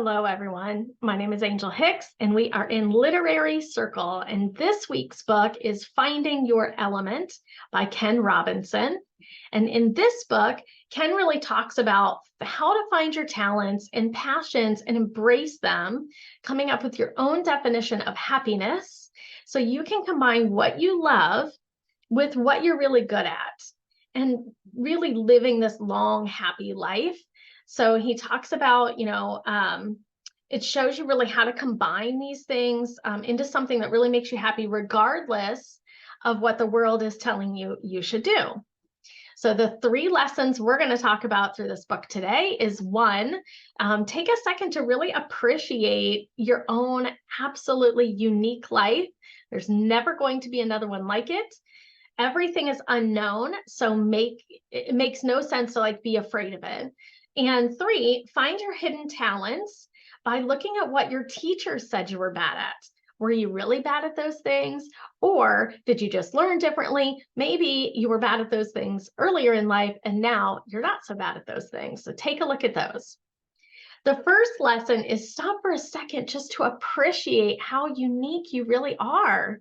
Hello, everyone. My name is Angel Hicks, and we are in Literary Circle. And this week's book is Finding Your Element by Ken Robinson. And in this book, Ken really talks about how to find your talents and passions and embrace them, coming up with your own definition of happiness so you can combine what you love with what you're really good at and really living this long, happy life. So he talks about, it shows you really how to combine these things into something that really makes you happy, regardless of what the world is telling you you should do. So the three lessons we're going to talk about through this book today is one, take a second to really appreciate your own absolutely unique life. There's never going to be another one like it. Everything is unknown, so it makes no sense to be afraid of it. And three, find your hidden talents by looking at what your teachers said you were bad at. Were you really bad at those things? Or did you just learn differently? Maybe you were bad at those things earlier in life, and now you're not so bad at those things. So take a look at those. The first lesson is stop for a second just to appreciate how unique you really are.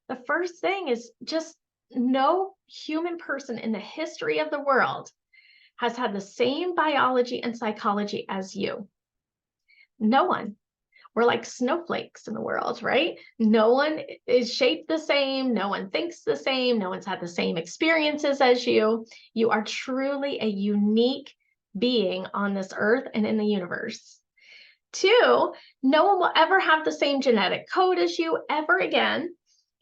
The first thing is just no human person in the history of the world has had the same biology and psychology as you. No one. We're like snowflakes in the world, right? No one is shaped the same. No one thinks the same. No one's had the same experiences as you. You are truly a unique being on this earth and in the universe. Two, no one will ever have the same genetic code as you ever again.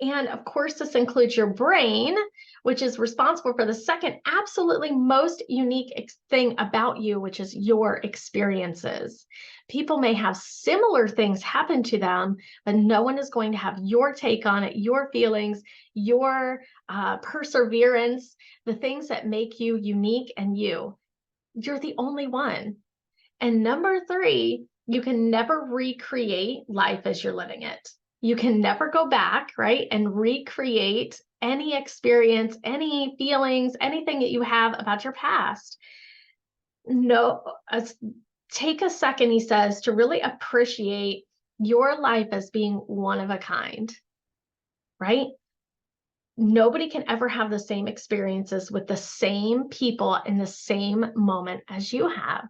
And of course, this includes your brain, which is responsible for the second absolutely most unique thing about you, which is your experiences. People may have similar things happen to them, but no one is going to have your take on it, your feelings, your perseverance, the things that make you unique and you. You're the only one. And number three, you can never recreate life as you're living it. You can never go back, right, and recreate any experience, any feelings, anything that you have about your past. No, take a second, he says, to really appreciate your life as being one of a kind, right? Nobody can ever have the same experiences with the same people in the same moment as you have.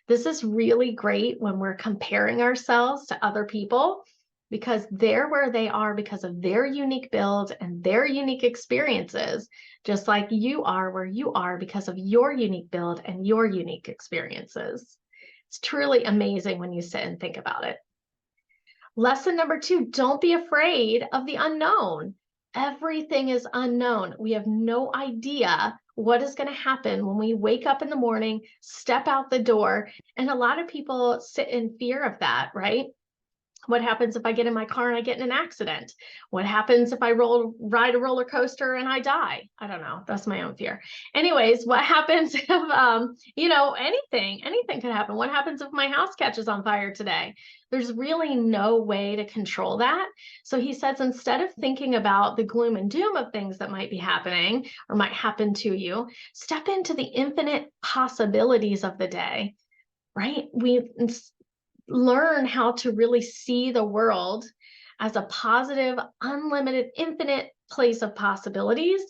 This is really great when we're comparing ourselves to other people because they're where they are because of their unique build and their unique experiences, just like you are where you are because of your unique build and your unique experiences. It's truly amazing when you sit and think about it. Lesson number two, don't be afraid of the unknown. Everything is unknown. We have no idea what is going to happen when we wake up in the morning, step out the door. And a lot of people sit in fear of that, right? What happens if I get in my car and I get in an accident? What happens if I ride a roller coaster and I die? I don't know. That's my own fear. Anyways, what happens if, anything could happen. What happens if my house catches on fire today? There's really no way to control that. So he says, instead of thinking about the gloom and doom of things that might be happening or might happen to you, step into the infinite possibilities of the day, right? We learn how to really see the world as a positive, unlimited, infinite place of possibilities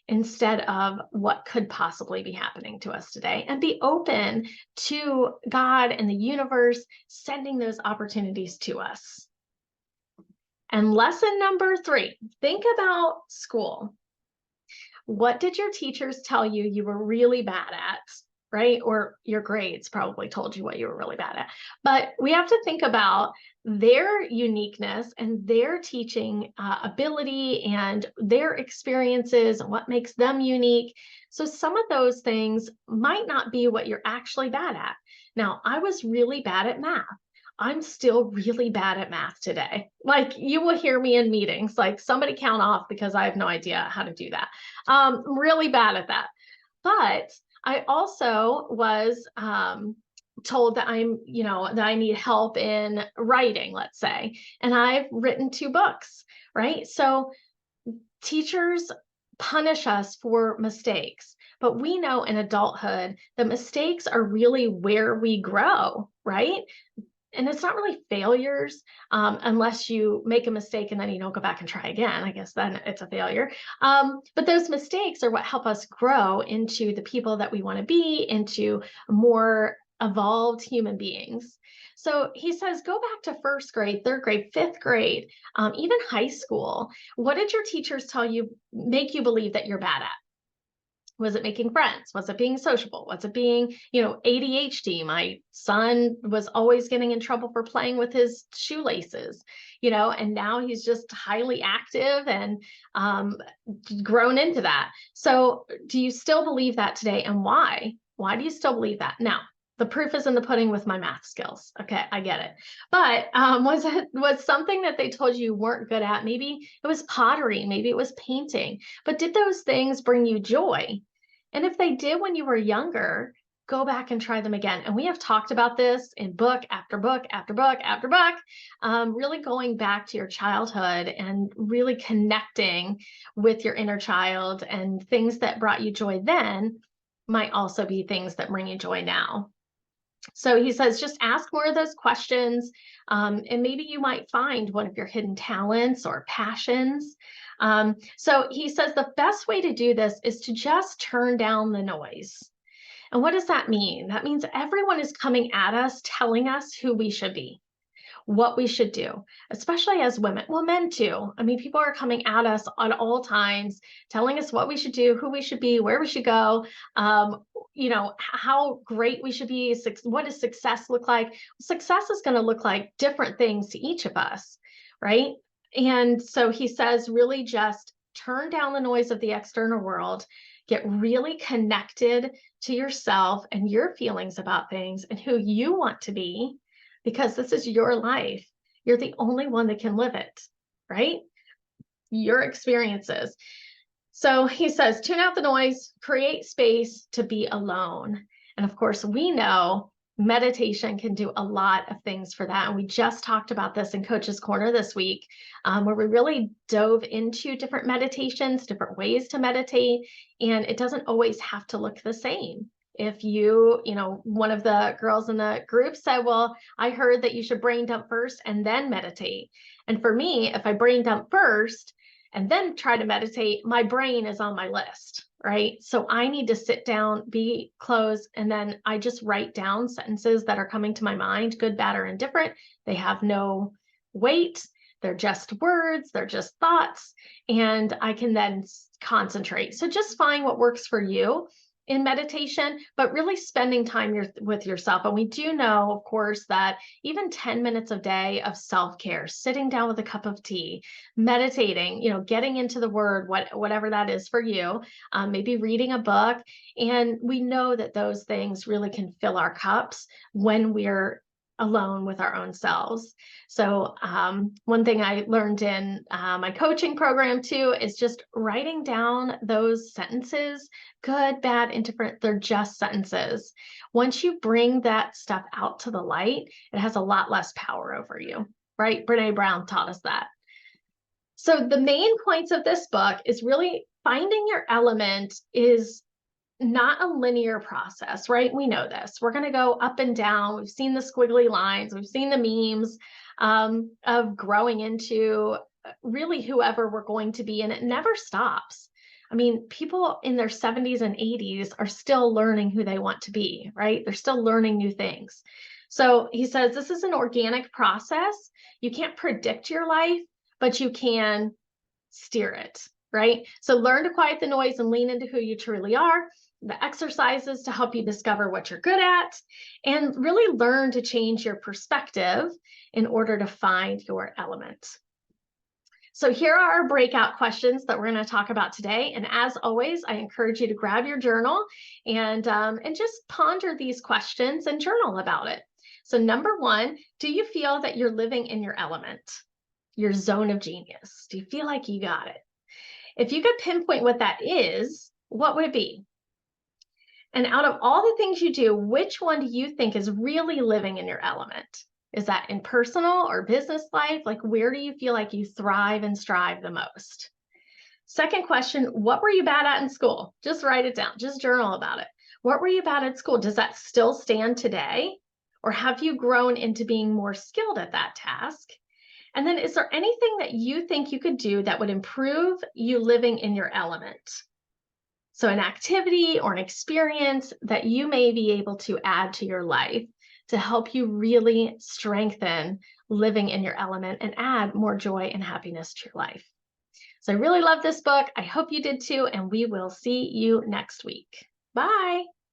instead of what could possibly be happening to us today, and be open to God and the universe sending those opportunities to us. And lesson number three, think about school. What did your teachers tell you you were really bad at? Right? Or your grades probably told you what you were really bad at. But we have to think about their uniqueness and their teaching ability and their experiences and what makes them unique. So some of those things might not be what you're actually bad at. Now, I was really bad at math. I'm still really bad at math today. Like, you will hear me in meetings, like, somebody count off because I have no idea how to do that. I'm really bad at that. But I also was told that that I need help in writing, let's say, and I've written 2 books, right? So teachers punish us for mistakes, but we know in adulthood that mistakes are really where we grow, right? and it's not really failures, unless you make a mistake and then you don't go back and try again. I guess then it's a failure. But those mistakes are what help us grow into the people that we want to be, into more evolved human beings. So he says, go back to first grade, third grade, fifth grade, even high school. What did your teachers tell you, make you believe that you're bad at? Was it making friends? Was it being sociable? Was it being, ADHD? My son was always getting in trouble for playing with his shoelaces, and now he's just highly active and grown into that. So, do you still believe that today, and why? Why do you still believe that? Now, the proof is in the pudding with my math skills. Okay, I get it. But was something that they told you weren't good at? Maybe it was pottery, maybe it was painting. But did those things bring you joy? And if they did when you were younger, go back and try them again. And we have talked about this in book after book after book after book, really going back to your childhood and really connecting with your inner child, and things that brought you joy then might also be things that bring you joy now. So he says, just ask more of those questions, and maybe you might find one of your hidden talents or passions. So he says the best way to do this is to just turn down the noise. And what does that mean? That means everyone is coming at us, telling us who we should be, what we should do, especially as women. Well, men too. I mean, people are coming at us at all times, telling us what we should do, who we should be, where we should go, how great we should be. What does success look like? Success is going to look like different things to each of us, right? And so he says, really just turn down the noise of the external world, get really connected to yourself and your feelings about things and who you want to be, because this is your life. You're the only one that can live it, right? Your experiences. So he says, tune out the noise, create space to be alone. And of course, we know meditation can do a lot of things for that. And we just talked about this in Coach's Corner this week, where we really dove into different meditations, different ways to meditate. And it doesn't always have to look the same. If one of the girls in the group said, well, I heard that you should brain dump first and then meditate. And for me, if I brain dump first and then try to meditate, my brain is on my list, right? So I need to sit down, be closed, and then I just write down sentences that are coming to my mind, good, bad, or indifferent. They have no weight. They're just words. They're just thoughts. And I can then concentrate. So just find what works for you in meditation, but really spending time with yourself. And we do know, of course, that even 10 minutes a day of self-care, sitting down with a cup of tea, meditating, getting into the word, whatever that is for you, maybe reading a book. And we know that those things really can fill our cups when we're alone with our own selves. So one thing I learned in my coaching program too is just writing down those sentences, good, bad, indifferent. They're just sentences. Once you bring that stuff out to the light, it has a lot less power over you, right? Brene Brown taught us that. So the main points of this book is really finding your element is not a linear process, right? We know this. We're going to go up and down. We've seen the squiggly lines. We've seen the memes of growing into really whoever we're going to be, and it never stops. I mean, people in their 70s and 80s are still learning who they want to be, right? They're still learning new things. So he says this is an organic process. You can't predict your life, but you can steer it, right? So learn to quiet the noise and lean into who you truly are. The exercises to help you discover what you're good at, and really learn to change your perspective in order to find your element. So here are our breakout questions that we're going to talk about today. And as always, I encourage you to grab your journal and just ponder these questions and journal about it. So number one, do you feel that you're living in your element, your zone of genius? Do you feel like you got it? If you could pinpoint what that is, what would it be? And out of all the things you do, which one do you think is really living in your element? Is that in personal or business life? Like, where do you feel like you thrive and strive the most? Second question, what were you bad at in school? Just write it down. Just journal about it. What were you bad at school? Does that still stand today? Or have you grown into being more skilled at that task? And then is there anything that you think you could do that would improve you living in your element? So an activity or an experience that you may be able to add to your life to help you really strengthen living in your element and add more joy and happiness to your life. So I really love this book. I hope you did too, and we will see you next week. Bye.